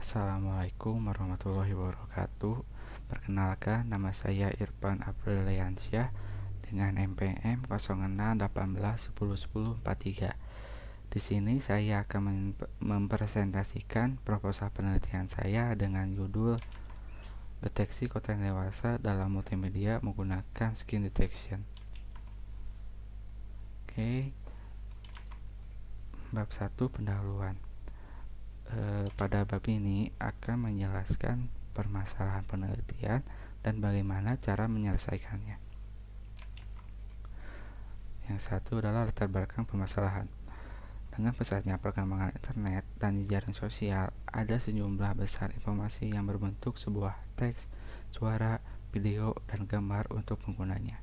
Assalamualaikum warahmatullahi wabarakatuh. Perkenalkan, nama saya Irfan Apriliansyah dengan NPM 0618101043. Di sini saya akan mempresentasikan proposal penelitian saya dengan judul Deteksi konten dewasa dalam multimedia menggunakan skin detection. Oke, bab 1 pendahuluan. Pada bab ini akan menjelaskan permasalahan penelitian dan bagaimana cara menyelesaikannya. Yang satu adalah latar belakang permasalahan. Dengan pesatnya perkembangan internet dan jejaring sosial, ada sejumlah besar informasi yang berbentuk sebuah teks, suara, video, dan gambar untuk penggunanya.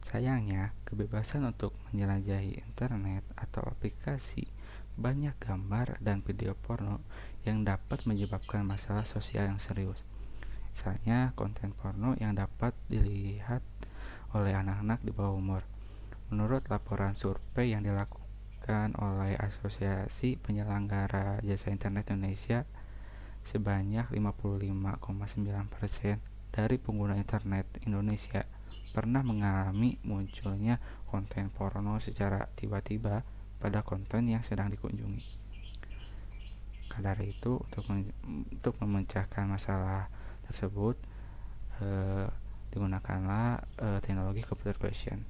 Sayangnya, kebebasan untuk menjelajahi internet atau aplikasi banyak gambar dan video porno yang dapat menyebabkan masalah sosial yang serius. Misalnya, konten porno yang dapat dilihat oleh anak-anak di bawah umur. Menurut laporan survei yang dilakukan oleh Asosiasi Penyelenggara Jasa Internet Indonesia, sebanyak 55,9% dari pengguna internet Indonesia pernah mengalami munculnya konten porno secara tiba-tiba pada konten yang sedang dikunjungi. Karena itu, untuk memecahkan masalah tersebut, digunakanlah teknologi computer vision.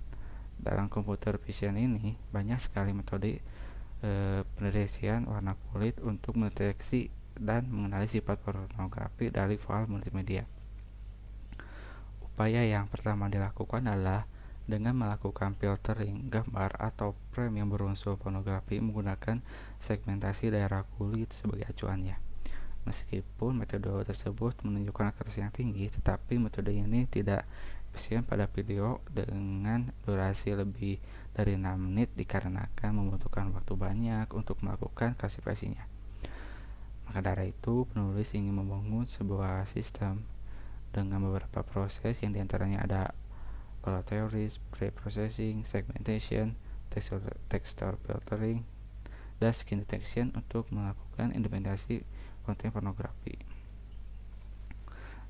Dalam computer vision ini banyak sekali metode pendeteksian warna kulit untuk mendeteksi dan mengenali sifat pornografi dari file multimedia. Upaya yang pertama dilakukan adalah dengan melakukan filtering gambar atau frame yang berunsur pornografi menggunakan segmentasi daerah kulit sebagai acuannya. Meskipun metode tersebut menunjukkan akurasi yang tinggi, tetapi metode ini tidak efisien pada video dengan durasi lebih dari 6 menit dikarenakan membutuhkan waktu banyak untuk melakukan klasifikasinya. Maka dari itu, penulis ingin membangun sebuah sistem dengan beberapa proses yang diantaranya ada color theory, pre-processing, segmentation, texture filtering, dan skin detection untuk melakukan identifikasi konten pornografi.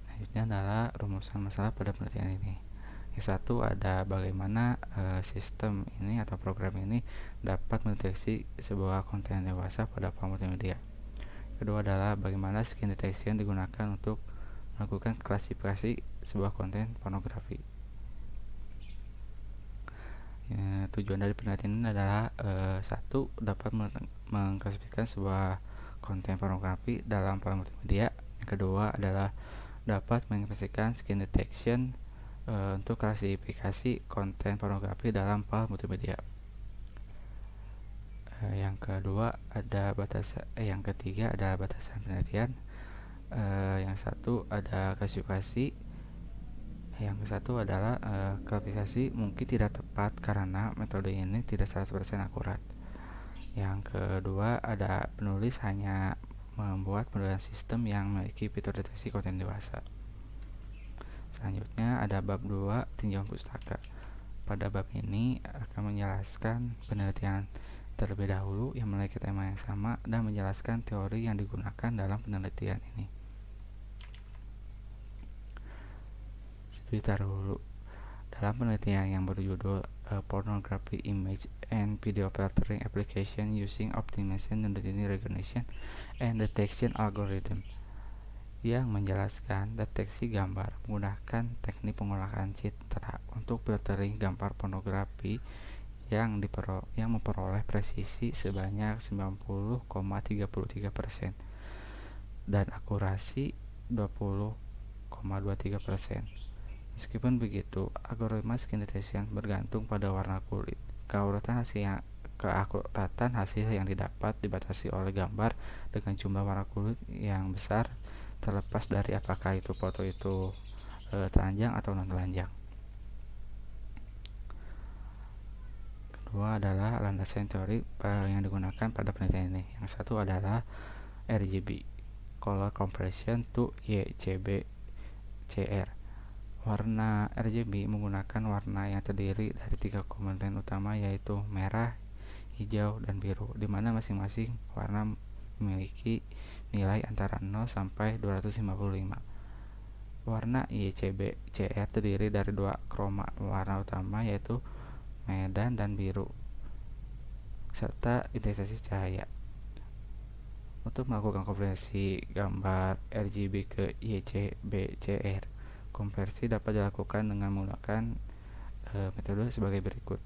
Selanjutnya adalah rumusan masalah pada penelitian ini. Yang satu ada bagaimana sistem ini atau program ini dapat mendeteksi sebuah konten dewasa pada platform multimedia. Kedua adalah bagaimana skin detection digunakan untuk melakukan klasifikasi sebuah konten pornografi. Tujuan dari penelitian ini adalah satu, dapat mengklasifikasikan sebuah konten pornografi dalam platform multimedia. Yang kedua adalah dapat menginvestigasikan skin detection untuk klasifikasi konten pornografi dalam file multimedia. Yang ketiga ada batasan penelitian. Yang satu ada klasifikasi. Yang satu adalah klasifikasi mungkin tidak tepat karena metode ini tidak 100% akurat. Yang kedua ada penulis hanya membuat modelan sistem yang memiliki fitur deteksi konten dewasa. Selanjutnya ada bab 2 tinjauan pustaka. Pada bab ini akan menjelaskan penelitian terlebih dahulu yang memiliki tema yang sama dan menjelaskan teori yang digunakan dalam penelitian ini. Sebentar dulu. Dalam penelitian yang berjudul Pornography Image and Video Filtering Application Using Optimization Identity Recognition and Detection Algorithm, yang menjelaskan deteksi gambar menggunakan teknik pengolahan citra untuk filtering gambar pornografi yang memperoleh presisi sebanyak 90,33% dan akurasi 20,23%. Meskipun begitu, algoritma skin detection bergantung pada warna kulit. Keakuratan hasil yang didapat dibatasi oleh gambar dengan jumlah warna kulit yang besar, terlepas dari apakah itu foto itu telanjang atau non telanjang. Kedua adalah landasan teori yang digunakan pada penelitian ini. Yang satu adalah RGB, Color Compression to YCB CR. Warna RGB menggunakan warna yang terdiri dari 3 komponen utama, yaitu merah, hijau, dan biru, di mana masing-masing warna memiliki nilai antara 0 sampai 255. Warna ICB-CR terdiri dari dua kroma warna utama, yaitu medan dan biru, serta intensitas cahaya. Untuk melakukan konversi gambar RGB ke ICB-CR, konversi dapat dilakukan dengan menggunakan metode sebagai berikut.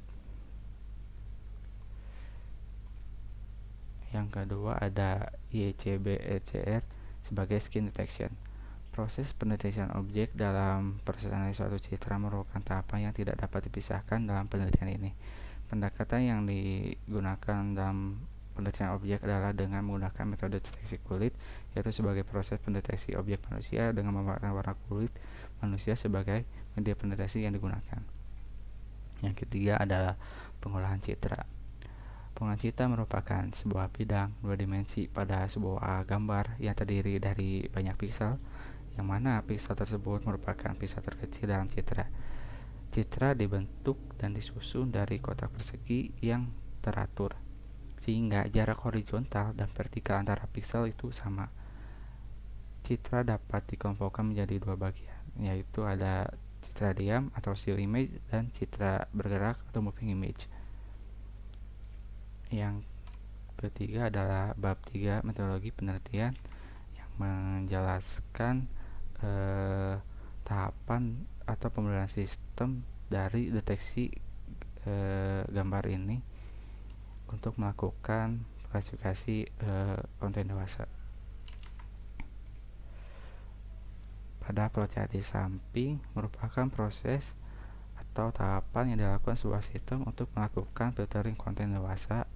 Yang kedua ada ICB-CR sebagai skin detection. Proses pendeteksian objek dalam proses analisis suatu citra merupakan tahapan yang tidak dapat dipisahkan dalam penelitian ini. Pendekatan yang digunakan dalam pendeteksian objek adalah dengan menggunakan metode deteksi kulit, yaitu sebagai proses pendeteksi objek manusia dengan memanfaatkan warna kulit manusia sebagai media pendeteksi yang digunakan. Yang ketiga adalah pengolahan citra. Pengolahan citra merupakan sebuah bidang dua dimensi pada sebuah gambar yang terdiri dari banyak piksel, yang mana piksel tersebut merupakan piksel terkecil dalam citra. Citra dibentuk dan disusun dari kotak persegi yang teratur, sehingga jarak horizontal dan vertikal antara piksel itu sama. Citra dapat dikelompokkan menjadi dua bagian, yaitu ada citra diam atau still image dan citra bergerak atau moving image. Yang ketiga adalah bab 3 metodologi penelitian yang menjelaskan tahapan atau pemeliharaan sistem dari deteksi gambar ini untuk melakukan klasifikasi konten dewasa. Pada flowchart di samping merupakan proses atau tahapan yang dilakukan sebuah sistem untuk melakukan filtering konten dewasa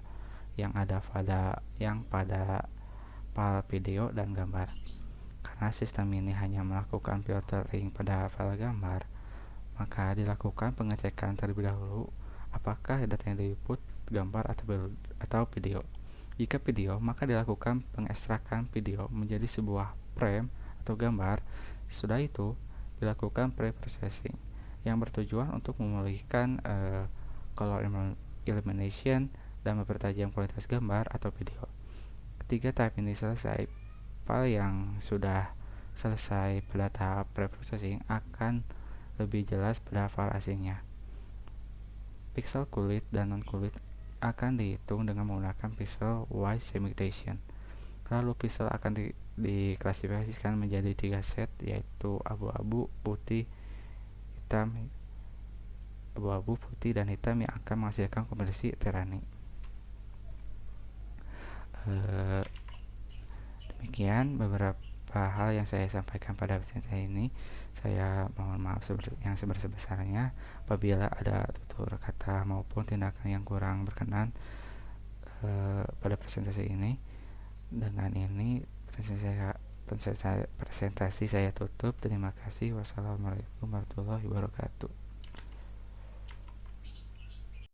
yang pada file video dan gambar. Karena sistem ini hanya melakukan filtering pada file gambar, maka dilakukan pengecekan terlebih dahulu apakah data yang diinput gambar atau video. Jika video, maka dilakukan pengekstrakan video menjadi sebuah frame atau gambar. Setelah itu, dilakukan pre-processing yang bertujuan untuk memulihkan color elimination dan mempertajam kualitas gambar atau video. Ketika tahap ini selesai, file yang sudah selesai pada tahap pre-processing akan lebih jelas pada file aslinya. Pixel kulit dan non-kulit akan dihitung dengan menggunakan pixel wise segmentation. Lalu pixel akan diklasifikasikan menjadi 3 set, yaitu abu-abu, putih, hitam, abu-abu, putih, dan hitam yang akan menghasilkan konversi Terani. Demikian beberapa hal yang saya sampaikan pada presentasi ini. Saya mohon maaf yang sebesar-besarnya apabila ada tutur kata maupun tindakan yang kurang berkenan pada presentasi ini. Dengan ini presentasi saya tutup. Terima kasih. Wassalamualaikum warahmatullahi wabarakatuh.